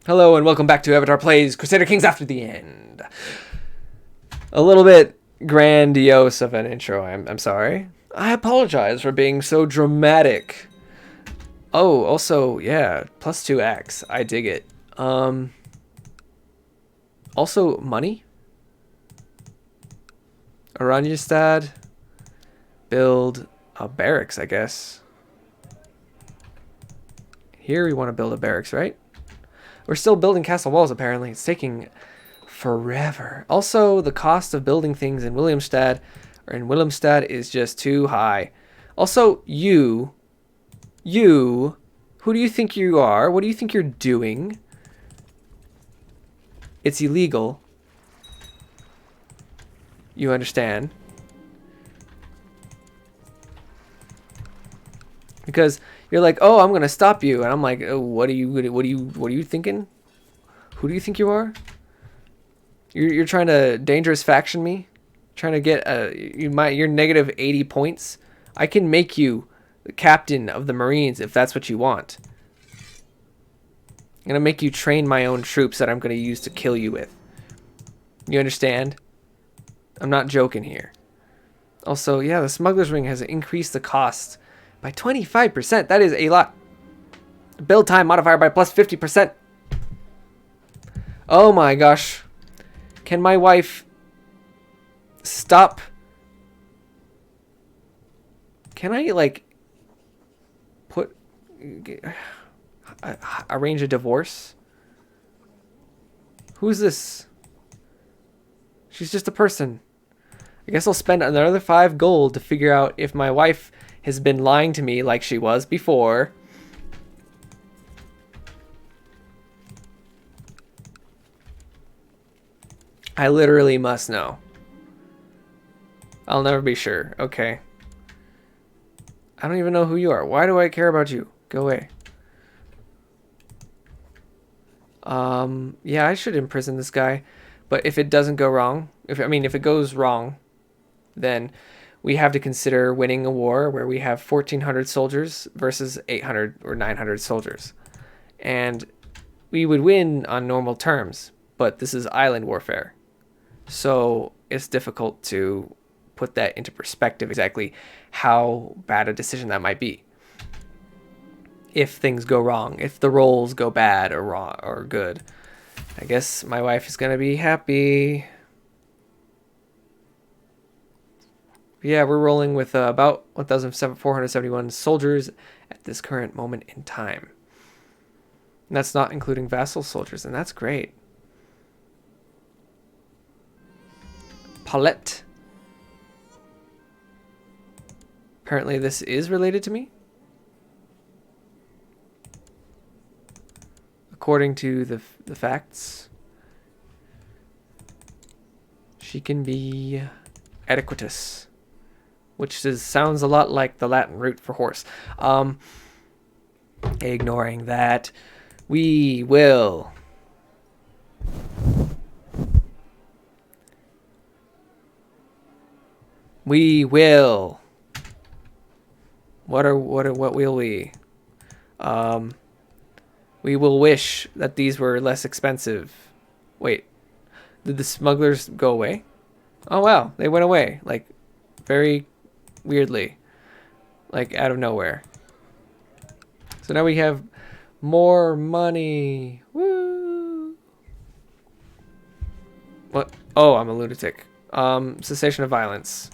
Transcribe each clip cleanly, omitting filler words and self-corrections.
Hello and welcome back to Avatar Plays Crusader Kings After the End. A little bit grandiose of an intro, I'm sorry. I apologize for being so dramatic. Oh, also, yeah, plus 2x. I dig it. Also, money? Oranjestad. Build a barracks, I guess. Here we want to build a barracks, right? We're still building castle walls, apparently. It's taking forever. Also, the cost of building things in Williamstad is just too high. Also, you, who do you think you are? What do you think you're doing? It's illegal. You understand? Because you're like, oh, I'm gonna stop you, and I'm like, oh, what are you thinking? Who do you think you are? You're trying to dangerous faction me, trying to get you're negative 80 points. I can make you the captain of the Marines if that's what you want. I'm gonna make you train my own troops that I'm gonna use to kill you with. You understand? I'm not joking here. Also, yeah, the smuggler's ring has increased the cost by 25%. That is a lot. Build time modifier by plus 50%. Oh my gosh. Can my wife stop? Can I, like, arrange a divorce? Who's this? She's just a person. I guess I'll spend another 5 gold to figure out if my wife has been lying to me like she was before. I literally must know. I'll never be sure. Okay. I don't even know who you are. Why do I care about you? Go away. Yeah, I should imprison this guy. But if it doesn't go wrong, if it goes wrong, then we have to consider winning a war where we have 1,400 soldiers versus 800 or 900 soldiers. And we would win on normal terms, but this is island warfare. So it's difficult to put that into perspective exactly how bad a decision that might be. If things go wrong, if the rolls go bad or wrong or good, I guess my wife is going to be happy. Yeah, we're rolling with about 1,471 soldiers at this current moment in time. And that's not including vassal soldiers, and that's great. Paulette. Apparently this is related to me. According to the facts, she can be adequatus, which sounds a lot like the Latin root for horse. Ignoring that, we will what will we? We will wish that these were less expensive. Wait, did the smugglers go away? Oh wow, they went away, like, very weirdly, like out of nowhere. So now we have more money. Woo! What? Oh, I'm a lunatic. Cessation of violence.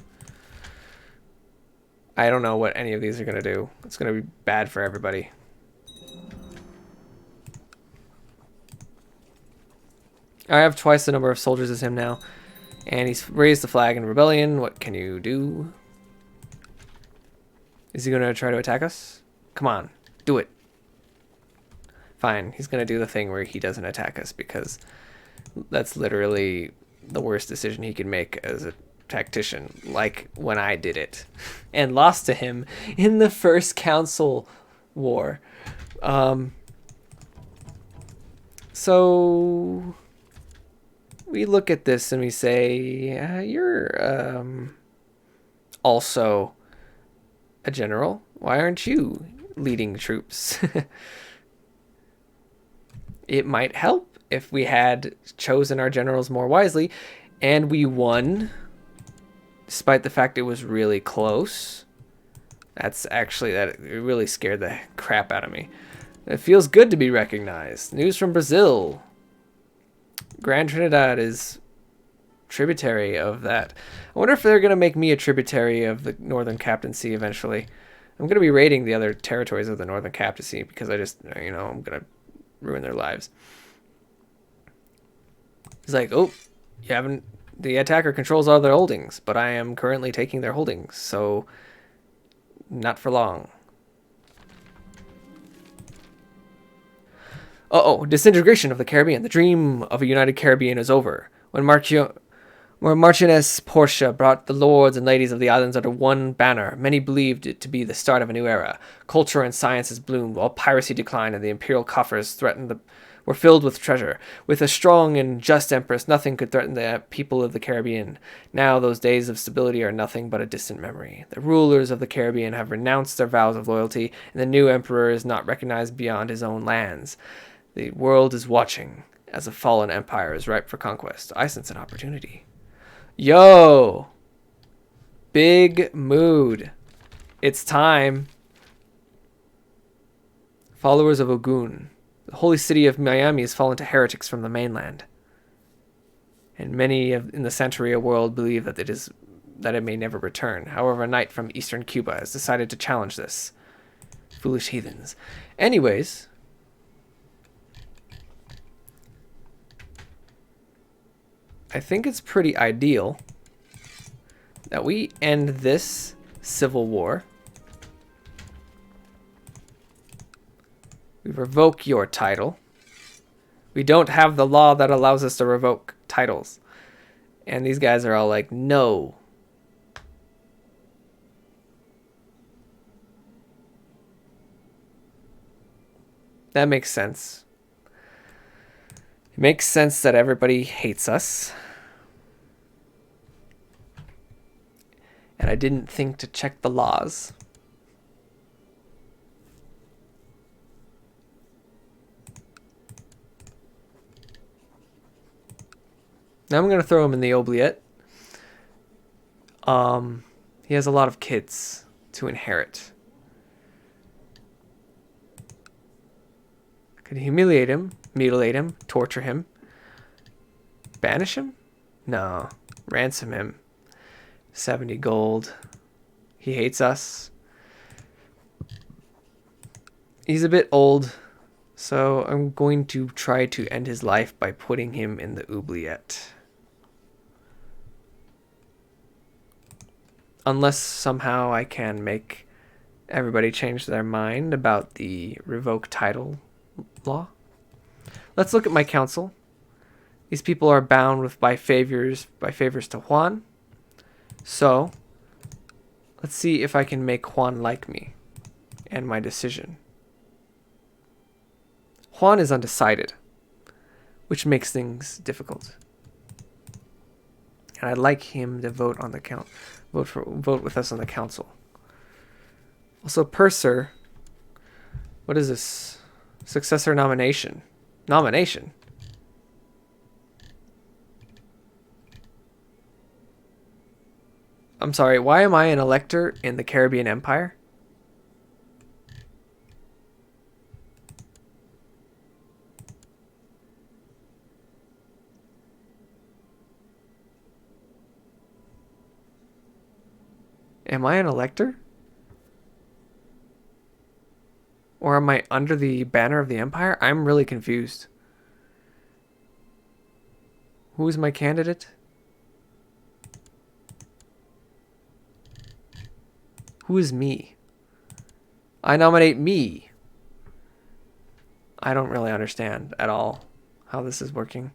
I don't know what any of these are gonna do. It's gonna be bad for everybody. I have twice the number of soldiers as him now. And he's raised the flag in rebellion. What can you do? Is he going to try to attack us? Come on, do it. Fine, he's going to do the thing where he doesn't attack us because that's literally the worst decision he could make as a tactician. Like when I did it and lost to him in the first council war. So we look at this and we say, you're also a general. Why aren't you leading troops? it might help if we had chosen our generals more wisely, and we won, despite the fact it was really close. That it really scared the crap out of me. It feels good to be recognized. News from Brazil. Grand Trinidad is tributary of that. I wonder if they're going to make me a tributary of the Northern Captaincy eventually. I'm going to be raiding the other territories of the Northern Captaincy because I just, I'm going to ruin their lives. It's like, oh, you haven't... The attacker controls all their holdings, but I am currently taking their holdings, so not for long. Uh-oh, disintegration of the Caribbean. The dream of a united Caribbean is over. When Marchioness Portia brought the lords and ladies of the islands under one banner, many believed it to be the start of a new era. Culture and sciences bloomed, while piracy declined, and the imperial coffers were filled with treasure. With a strong and just empress, nothing could threaten the people of the Caribbean. Now those days of stability are nothing but a distant memory. The rulers of the Caribbean have renounced their vows of loyalty, and the new emperor is not recognized beyond his own lands. The world is watching as a fallen empire is ripe for conquest. I sense an opportunity. Yo! Big mood. It's time. Followers of Ogun. The holy city of Miami has fallen to heretics from the mainland. And many in the Santeria world believe that it may never return. However, a knight from eastern Cuba has decided to challenge this. Foolish heathens. Anyways... I think it's pretty ideal that we end this civil war. We revoke your title. We don't have the law that allows us to revoke titles. And these guys are all like, no. That makes sense. It makes sense that everybody hates us. And I didn't think to check the laws. Now I'm going to throw him in the oubliette. He has a lot of kids to inherit. Could humiliate him, mutilate him, torture him. Banish him? No. Ransom him. 70 gold. He hates us. He's a bit old, so I'm going to try to end his life by putting him in the oubliette. Unless somehow I can make everybody change their mind about the revoke title law. Let's look at my council. These people are bound by favors to Juan. So, let's see if I can make Juan like me and my decision. Juan is undecided, which makes things difficult. And I'd like him to vote on the vote with us on the council. Also, Purser. What is this? Successor nomination. Nomination? I'm sorry, why am I an elector in the Caribbean Empire? Am I an elector? Or am I under the banner of the Empire? I'm really confused. Who is my candidate? Who is me? I nominate me. I don't really understand at all how this is working.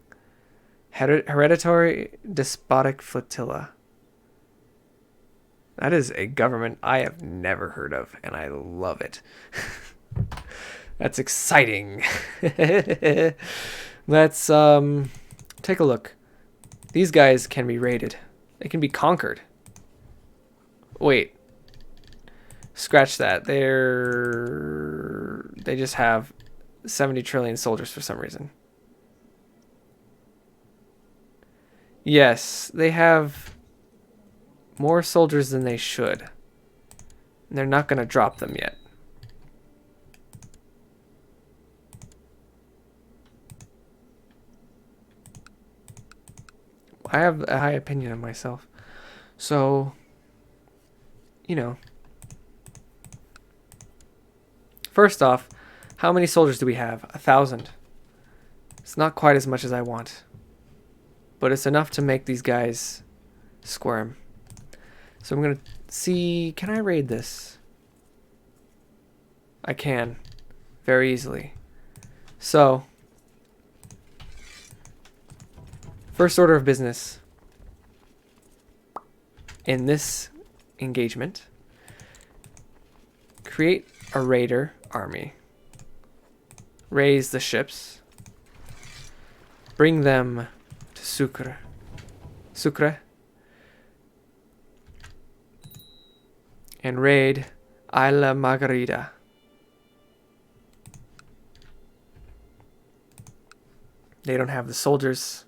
Hereditary Despotic Flotilla. That is a government I have never heard of, and I love it. That's exciting. Let's take a look. These guys can be raided. They can be conquered. Wait. Scratch that. They just have 70 trillion soldiers for some reason. Yes, they have more soldiers than they should. And they're not going to drop them yet. I have a high opinion of myself. So, you know. First off, how many soldiers do we have? 1,000. It's not quite as much as I want. But it's enough to make these guys squirm. So I'm going to see, can I raid this? I can. Very easily. So, first order of business in this engagement, create a raider army. Raise the ships. Bring them to Sucre. And raid Isla Margarita. They don't have the soldiers.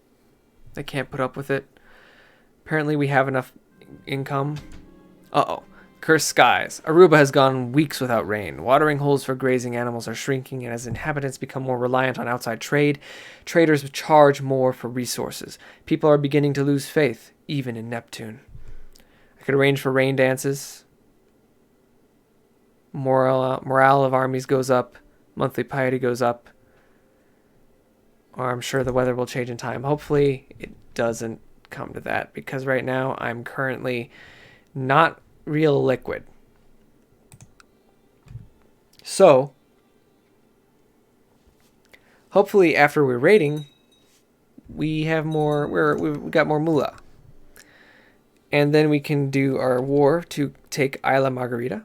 They can't put up with it. Apparently we have enough income. Uh-oh. Cursed skies. Aruba has gone weeks without rain. Watering holes for grazing animals are shrinking, and as inhabitants become more reliant on outside trade, traders charge more for resources. People are beginning to lose faith, even in Neptune. I could arrange for rain dances. Morale of armies goes up. Monthly piety goes up. Or I'm sure the weather will change in time. Hopefully it doesn't come to that, because right now I'm currently not real liquid. So hopefully after we're raiding, we have more, we've got more moolah. And then we can do our war to take Isla Margarita.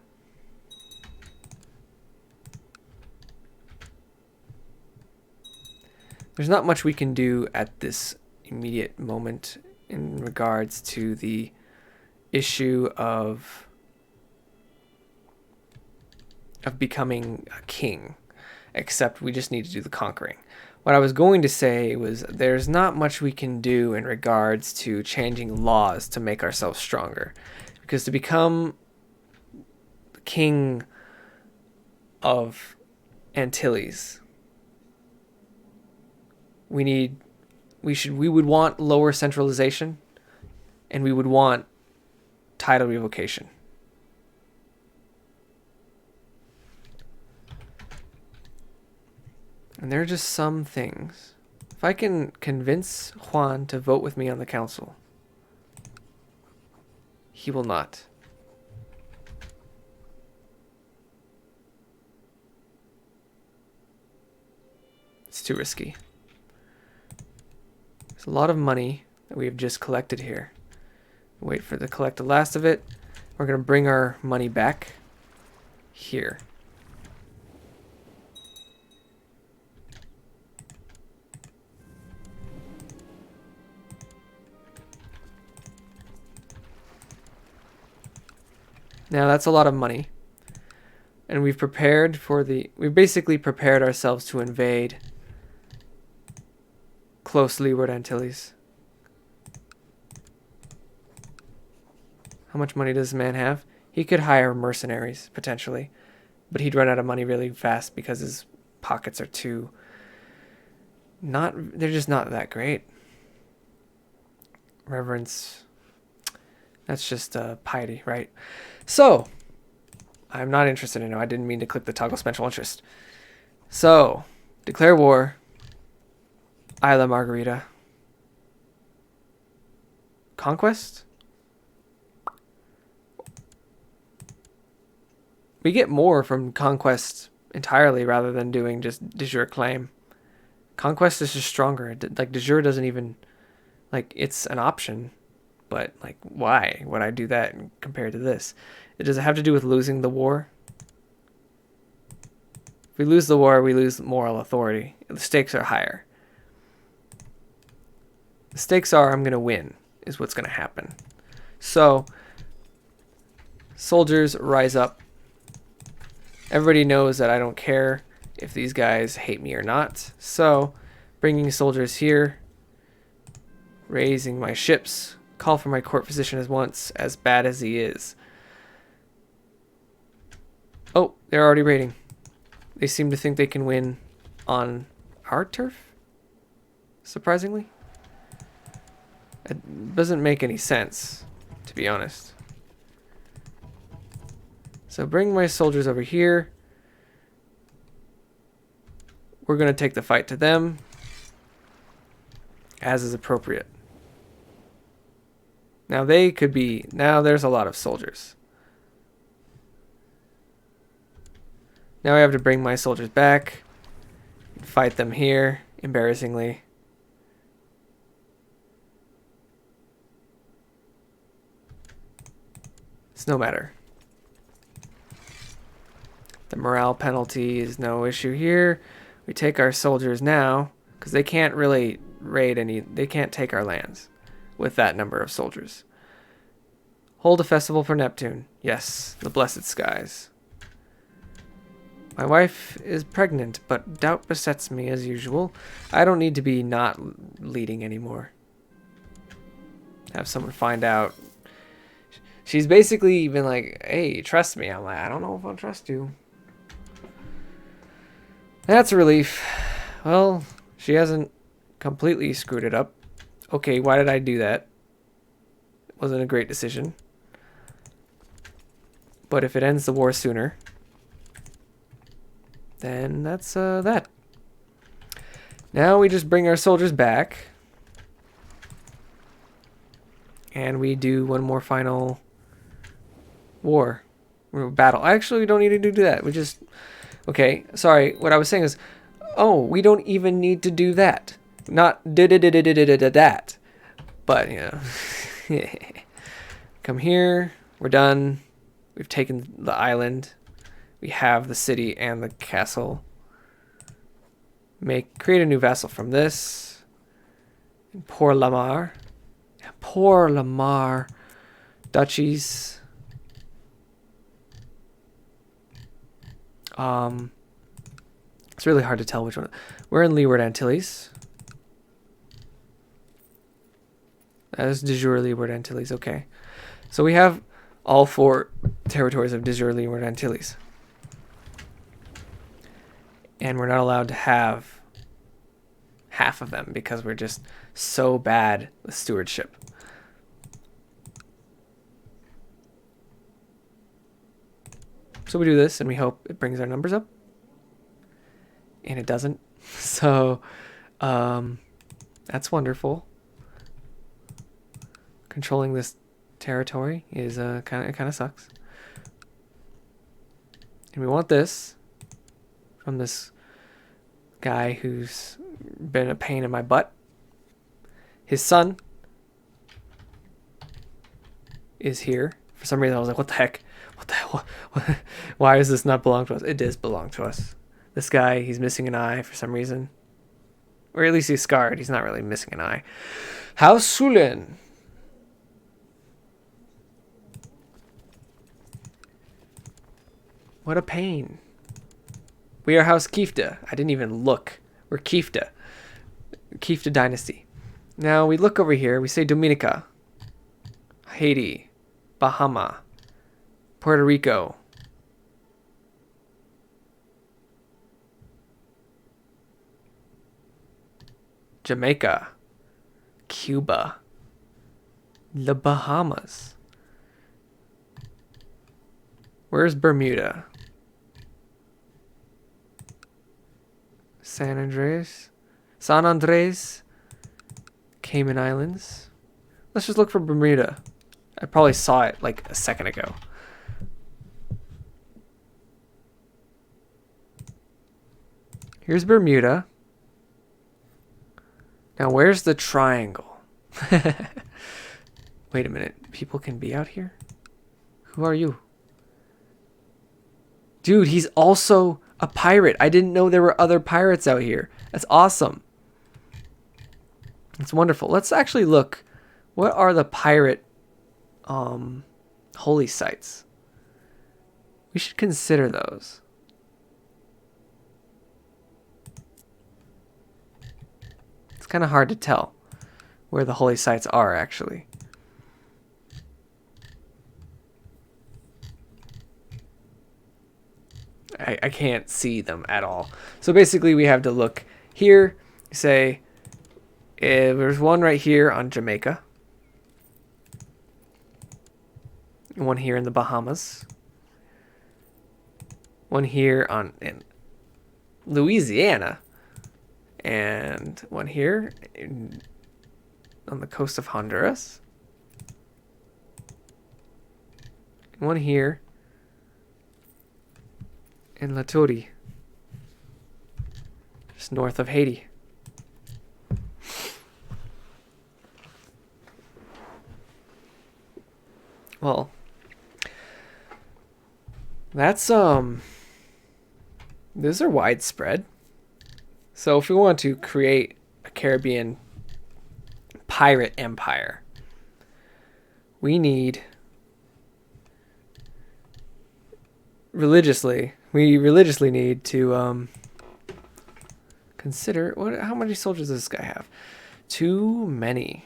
There's not much we can do at this immediate moment in regards to the issue of becoming a king, except we just need to do the conquering. What I was going to say was there's not much we can do in regards to changing laws to make ourselves stronger, because to become king of Antilles, we would want lower centralization, and we would want title revocation. And there are just some things. If I can convince Juan to vote with me on the council, he will not. It's too risky. There's a lot of money that we have just collected here. Wait for the collect the last of it. We're going to bring our money back here. Now that's a lot of money. And we've basically prepared ourselves to invade close Leeward Antilles. How much money does this man have? He could hire mercenaries, potentially. But he'd run out of money really fast because his pockets are too... they're just not that great. Reverence. That's just piety, right? So, I'm not interested in it. I didn't mean to click the toggle special interest. So, declare war. Isla Margarita. Conquest? We get more from conquest entirely rather than doing just de jure claim. Conquest is just stronger. Like, de jure doesn't even... Like, it's an option. But, like, why would I do that compared to this? Does it have to do with losing the war? If we lose the war, we lose moral authority. The stakes are higher. The stakes are I'm going to win, is what's going to happen. So, soldiers rise up. Everybody knows that I don't care if these guys hate me or not. So, bringing soldiers here, raising my ships, call for my court physician as once, as bad as he is. Oh, they're already raiding. They seem to think they can win on our turf, surprisingly. It doesn't make any sense, to be honest. So bring my soldiers over here. We're going to take the fight to them, as is appropriate. Now they could be... Now there's a lot of soldiers. Now I have to bring my soldiers back. Fight them here, embarrassingly. It's no matter. The morale penalty is no issue here. We take our soldiers now, because they can't really raid any... They can't take our lands with that number of soldiers. Hold a festival for Neptune. Yes, the blessed skies. My wife is pregnant, but doubt besets me as usual. I don't need to be not leading anymore. Have someone find out. She's basically been like, hey, trust me. I'm like, I don't know if I'll trust you. That's a relief. Well, she hasn't completely screwed it up. Okay, why did I do that? It wasn't a great decision. But if it ends the war sooner, then that's that. Now we just bring our soldiers back. And we do one more final war. Battle. Actually, we don't need to do that. We just... Okay, sorry. What I was saying is... Oh, we don't even need to do that. Not that. But, you know. Come here. We're done. We've taken the island. We have the city and the castle. Create a new vassal from this. And Port Lamar. Port Lamar. Duchies. It's really hard to tell which one. We're in Leeward Antilles. That is de jure Leeward Antilles. Okay. So we have all 4 territories of de jure Leeward Antilles. And we're not allowed to have half of them because we're just so bad with stewardship. So we do this and we hope it brings our numbers up. And it doesn't. So that's wonderful. Controlling this territory is kind of sucks. And we want this from this guy who's been a pain in my butt. His son is here. For some reason I was like, what the heck? What the hell? Why does this not belong to us? It does belong to us. This guy, he's missing an eye for some reason. Or at least he's scarred. He's not really missing an eye. House Sulen. What a pain. We are House Kifta. I didn't even look. We're Kifta. Kifta dynasty. Now we look over here. We say Dominica, Haiti, Bahama, Puerto Rico, Jamaica, Cuba, the Bahamas. Where's Bermuda? San Andres, Cayman Islands. Let's just look for Bermuda. I probably saw it like a second ago. Here's Bermuda. Now where's the triangle? Wait a minute. People can be out here? Who are you? Dude, he's also a pirate. I didn't know there were other pirates out here. That's awesome. It's wonderful. Let's actually look. What are the pirate holy sites? We should consider those. kind of hard to tell where the holy sites are, actually. I can't see them at all. So basically we have to look here, say, there's one right here on Jamaica. One here in the Bahamas. One here in Louisiana. And one here on the coast of Honduras. And one here in La Touri, just north of Haiti. Well, that's those are widespread. So if we want to create a Caribbean pirate empire, we need religiously need to consider how many soldiers does this guy have? Too many.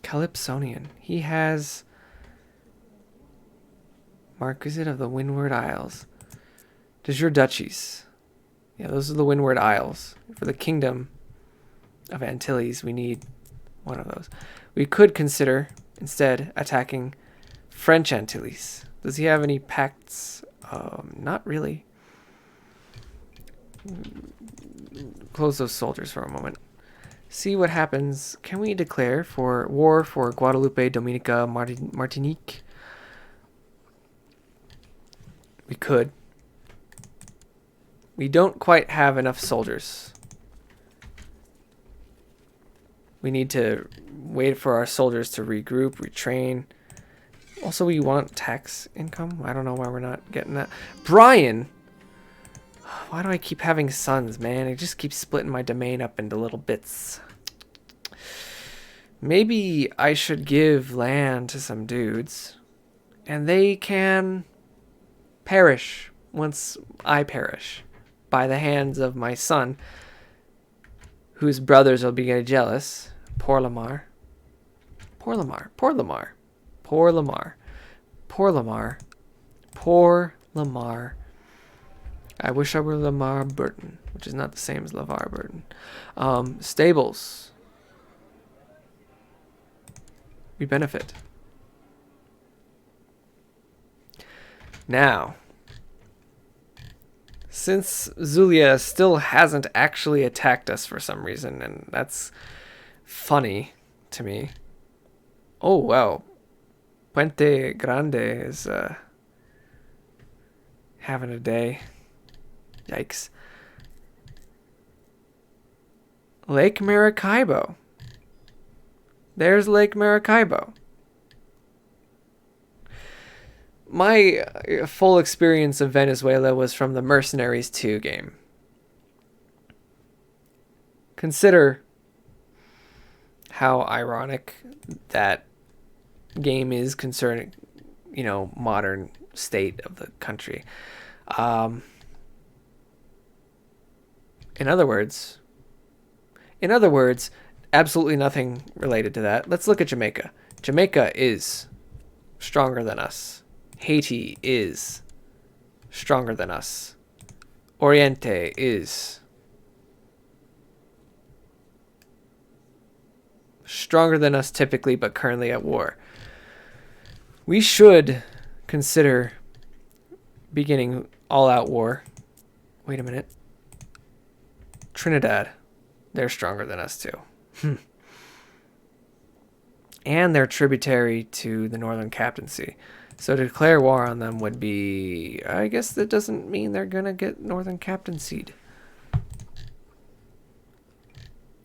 Calypsonian. He has Marquisate of the Windward Isles. De jure duchies. Yeah, those are the Windward Isles. For the Kingdom of Antilles, we need one of those. We could consider instead attacking French Antilles. Does he have any pacts? Not really. Close those soldiers for a moment. See what happens. Can we declare for war for Guadeloupe, Dominica, Martinique? We could. We don't quite have enough soldiers. We need to wait for our soldiers to regroup, retrain. Also, we want tax income. I don't know why we're not getting that. Brian! Why do I keep having sons, man? I just keep splitting my domain up into little bits. Maybe I should give land to some dudes, and they can perish once I perish by the hands of my son, whose brothers will be getting jealous. Poor Lamar. Poor Lamar. Poor Lamar. Poor Lamar. Poor Lamar. Poor Lamar. I wish I were Lamar Burton, which is not the same as LeVar Burton. Stables. We benefit. Now, since Zulia still hasn't actually attacked us for some reason, and that's funny to me. Oh, wow. Puente Grande is having a day. Yikes. Lake Maracaibo. There's Lake Maracaibo. My full experience of Venezuela was from the Mercenaries 2 game. Consider how ironic that game is concerning, modern state of the country. In other words, absolutely nothing related to that. Let's look at Jamaica. Jamaica is stronger than us. Haiti is stronger than us. Oriente is stronger than us typically, but currently at war. We should consider beginning all-out war. Wait a minute. Trinidad. They're stronger than us too. And they're tributary to the Northern Captaincy. So to declare war on them would be... I guess that doesn't mean they're going to get Northern Captaincy.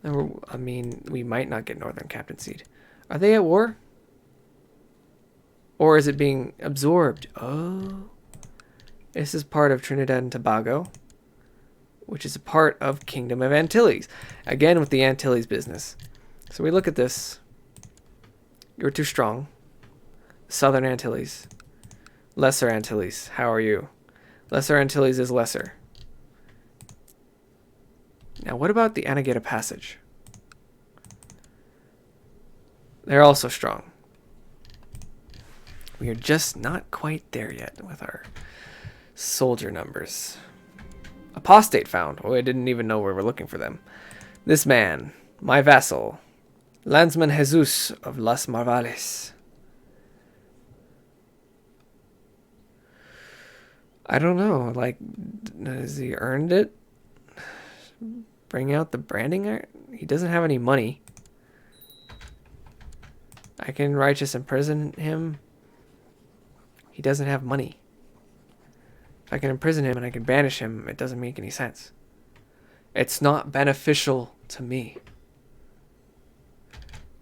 I mean, we might not get Northern Captaincy. Are they at war? Or is it being absorbed? Oh. This is part of Trinidad and Tobago, which is a part of Kingdom of Antilles. Again, with the Antilles business. So we look at this. You're too strong. Southern Antilles. Lesser Antilles. How are you? Lesser Antilles is lesser. Now, what about the Anagata Passage? They're also strong. We are just not quite there yet with our soldier numbers. Apostate found. Oh, I didn't even know we were looking for them. This man, my vassal, Landsman Jesus of Las Marvales. I don't know. Like, has he earned it? Bring out the branding art? He doesn't have any money. I can righteous imprison him. He doesn't have money. If I can imprison him and I can banish him, it doesn't make any sense. It's not beneficial to me.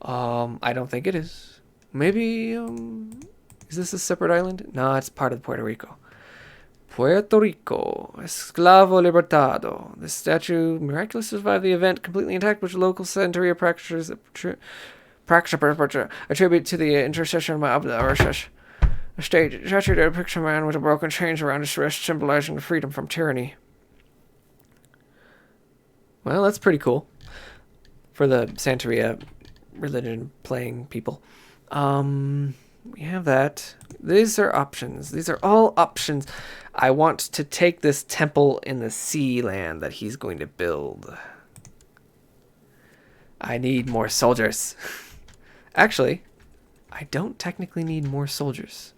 I don't think it is. Maybe, is this a separate island? No, it's part of Puerto Rico. Puerto Rico, esclavo libertado. The statue miraculously survived the event completely intact, which local Santeria practitioners attribute to the intercession of a statue that depicts a man with a broken chains around his wrist, symbolizing the freedom from tyranny. Well, that's pretty cool for the Santeria religion playing people. We have that. These are options. These are all options. I want to take this temple in the sea land that he's going to build. I need more soldiers. Actually, I don't technically need more soldiers.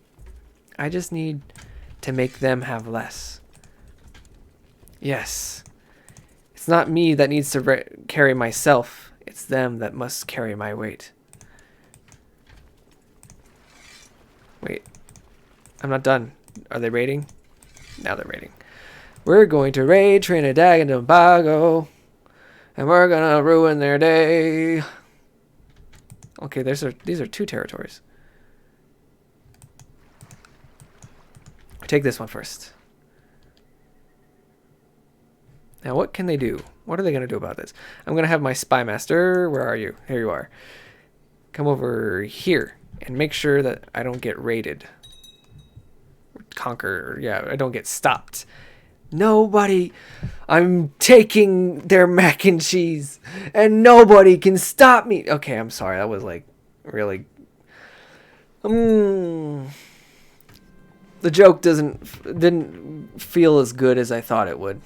I just need to make them have less. Yes. It's not me that needs to carry myself. It's them that must carry my weight. Wait. I'm not done. Are they raiding? Now they're raiding. We're going to raid Trinidad and Tobago. And we're going to ruin their day. Okay, these are 2 territories. Take this one first. Now, what can they do? What are they going to do about this? I'm going to have my spy master. Where are you? Here you are. Come over here and make sure that I don't get raided. Conquer. Yeah, I don't get stopped. Nobody. I'm taking their mac and cheese and nobody can stop me. Okay, I'm sorry. That was like really. The joke didn't feel as good as I thought it would.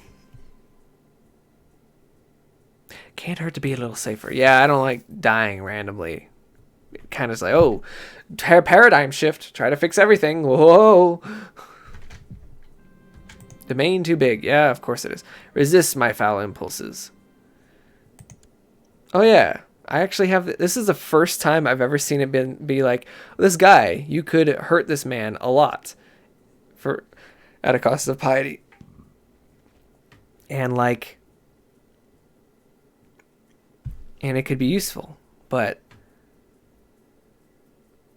Can't hurt to be a little safer. Yeah, I don't like dying randomly. Kind of like, oh, paradigm shift. Try to fix everything. Whoa. Domain too big. Yeah, of course it is. Resist my foul impulses. Oh yeah, I actually have. This is the first time I've ever seen it be like, this guy, you could hurt this man a lot, at a cost of piety. And like, and it could be useful, but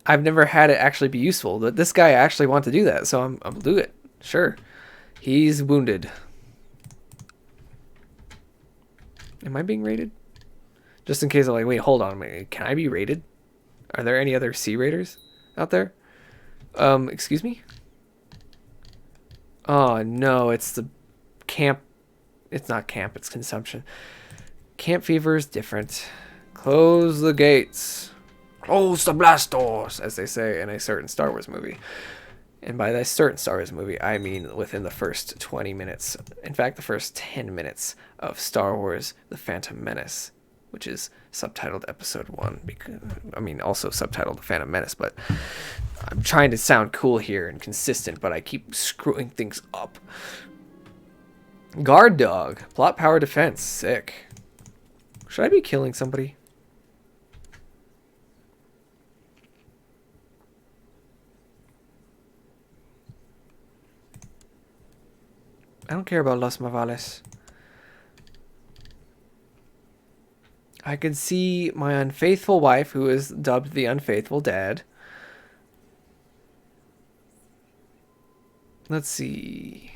I've never had it actually be useful. But this guy actually wants to do that, so I'll do it. Sure. He's wounded. Am I being raided? Just in case I'm like, wait, hold on a minute. Can I be raided? Are there any other sea raiders out there? Excuse me? Oh, no, it's the camp. It's not camp, it's consumption. Camp fever is different. Close the gates. Close the blast doors, as they say in a certain Star Wars movie. And by that certain Star Wars movie, I mean within the first 20 minutes. In fact, the first 10 minutes of Star Wars The Phantom Menace, which is subtitled Episode 1. Because, I mean, also subtitled The Phantom Menace, but I'm trying to sound cool here and consistent, but I keep screwing things up. Guard dog. Plot power defense. Sick. Should I be killing somebody? I don't care about Las Marvales. I can see my unfaithful wife, who is dubbed the unfaithful dad. Let's see.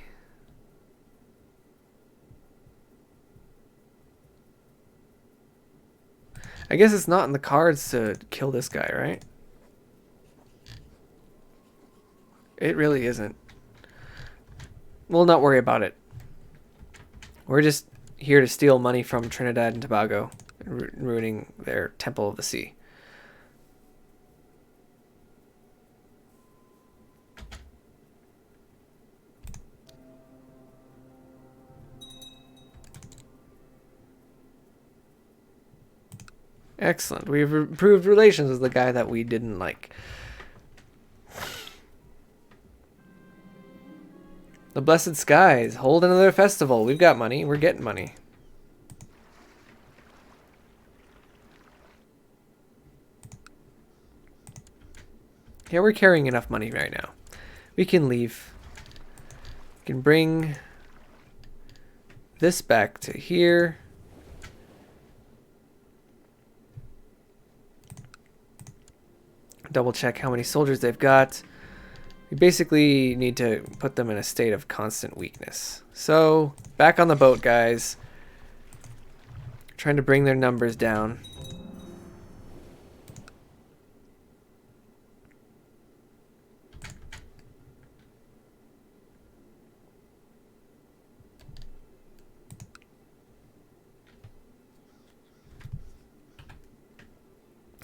I guess it's not in the cards to kill this guy, right? It really isn't. We'll not worry about it. We're just here to steal money from Trinidad and Tobago, ruining their Temple of the Sea. Excellent. We've improved relations with the guy that we didn't like. The Blessed Skies. Hold another festival. We've got money. We're getting money. Yeah, we're carrying enough money right now. We can leave. We can bring this back to here. Double check how many soldiers they've got. We basically need to put them in a state of constant weakness. So, back on the boat, guys. Trying to bring their numbers down.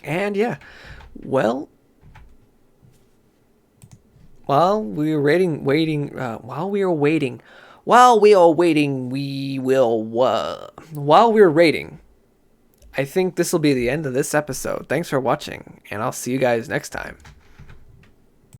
And yeah, well, while we are waiting, while we are waiting, I think this will be the end of this episode. Thanks for watching, and I'll see you guys next time.